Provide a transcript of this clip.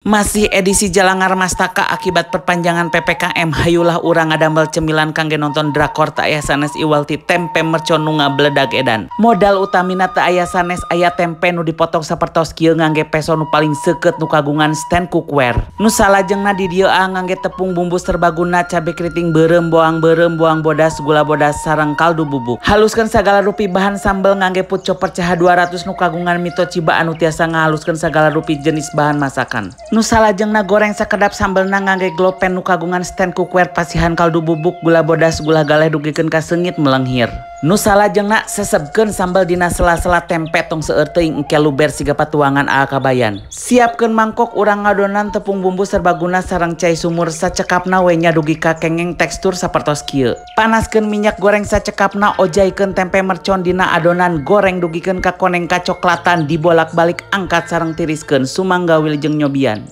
Masih edisi Jalangar Mastaka akibat perpanjangan PPKM, hayulah urang ngadamel cemilan kangge nonton drakor tak aya sanes iwal ti tempe mercon nu ngabledag edan. Modal utamina tak aya sanes aya tempe nu dipotong sapertos kieu ngangge peso nu paling seukeut nu kagungan stand cookware. Nu salajengna di dieu ngangge tepung bumbu serbaguna, cabe keriting beureum, bawang bodas, gula bodas sareng kaldu bubuk. Haluskeun sagala rupi bahan sambel ngangge put chopper caha 200 nu kagungan mito ciba anu tiasa ngahaluskeun sagala rupi jenis bahan masakan. Nu salajengna goreng sakedap sambelna ngangge glopen nu kagungan stand cookware pasihan kaldu bubuk, gula bodas, gula galeh dugikeun ka seungit melenghir. Nu salajengna sesebkeun sambal dina sela-sela tempe tong seueur teuing engke luber siga patuangan aa kabayan. Siapkeun mangkok urang ngadonan tepung bumbu serbaguna sareng cai sumur sacekapna we nya dugi ka kengeng tekstur sapertos kieu. Panaskeun minyak goreng sacekapna, ojaikeun tempe mercon dina adonan, goreng dugikeun ka koneng kacoklatan, dibolak-balik angkat sareng tiriskeun sumangga wilujeng nyobian.